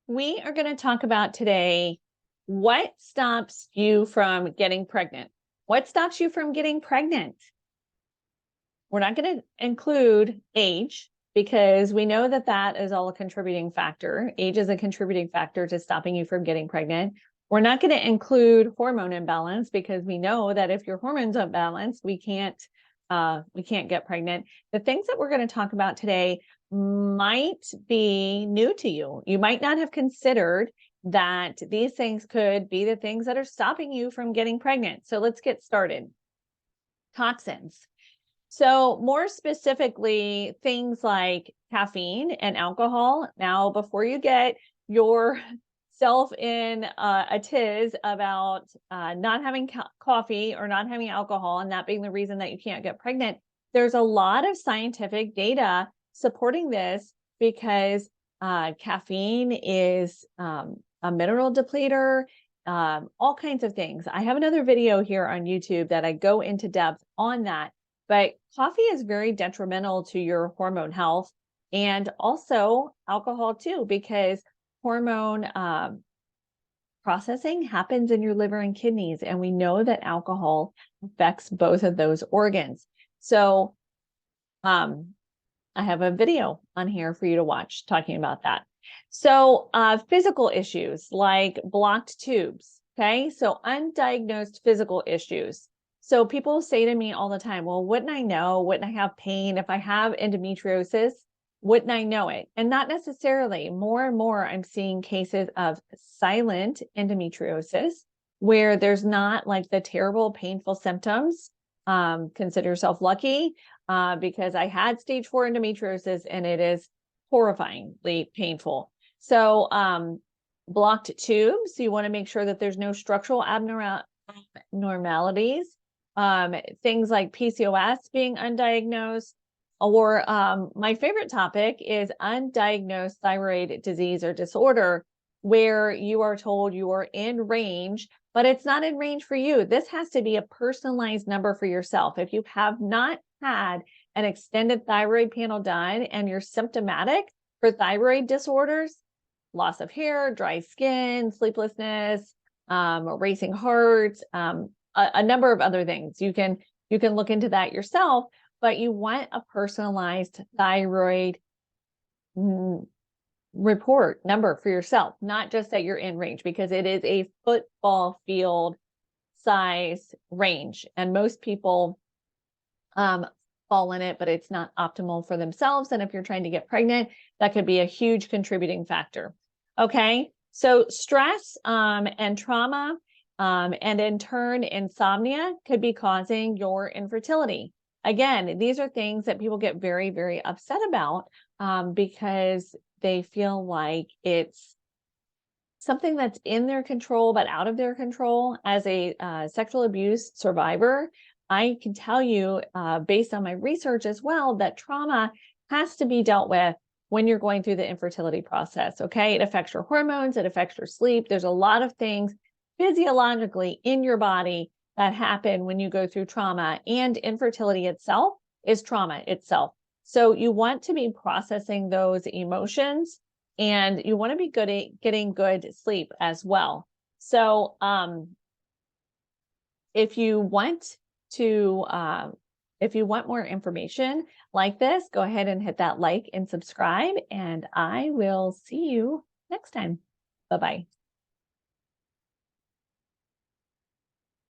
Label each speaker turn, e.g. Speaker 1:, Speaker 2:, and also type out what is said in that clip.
Speaker 1: We are going to talk about today what stops you from getting pregnant. What stops you from getting pregnant? We're not going to include age because we know that that is all a contributing factor. Age is a contributing factor to stopping you from getting pregnant. We're not going to include hormone imbalance because we know that if your hormones are balanced, we can't get pregnant. The things that we're going to talk about today might be new to you. You might not have considered that these things could be the things that are stopping you from getting pregnant. So let's get started. Toxins. So more specifically, things like caffeine and alcohol. Now, before you get yourself in a tiz about not having coffee or not having alcohol and that being the reason that you can't get pregnant, there's a lot of scientific data supporting this because caffeine is a mineral depleter, all kinds of things. I have another video here on YouTube that I go into depth on that. But coffee is very detrimental to your hormone health and also alcohol too, because hormone processing happens in your liver and kidneys. And we know that alcohol affects both of those organs. So I have a video on here for you to watch talking about that. So physical issues like blocked tubes. Okay. So undiagnosed physical issues. So people say to me all the time, well, wouldn't I know? Wouldn't I have pain? If I have endometriosis, wouldn't I know it? And not necessarily. More and more, I'm seeing cases of silent endometriosis where there's not like the terrible, painful symptoms. Consider yourself lucky because I had stage 4 endometriosis and it is horrifyingly painful. So blocked tubes, you want to make sure that there's no structural abnormalities. Things like PCOS being undiagnosed, or my favorite topic is undiagnosed thyroid disease or disorder, where you are told you are in range, but it's not in range for you. This has to be a personalized number for yourself. If you have not had an extended thyroid panel done and you're symptomatic for thyroid disorders, loss of hair, dry skin, sleeplessness, racing heart, a number of other things. You can look into that yourself, but you want a personalized thyroid report number for yourself, not just that you're in range, because it is a football field size range. And most people fall in it, but it's not optimal for themselves. And if you're trying to get pregnant, that could be a huge contributing factor. Okay. So stress and trauma and in turn, insomnia could be causing your infertility. Again, these are things that people get very, very upset about because they feel like it's something that's in their control, but out of their control. As a sexual abuse survivor, I can tell you, based on my research as well, that trauma has to be dealt with when you're going through the infertility process. Okay. It affects your hormones, it affects your sleep. There's a lot of things physiologically in your body that happen when you go through trauma, and infertility itself is trauma itself. So you want to be processing those emotions and you want to be good at getting good sleep as well. So if you want more information like this, go ahead and hit that like and subscribe, and I will see you next time. Bye-bye.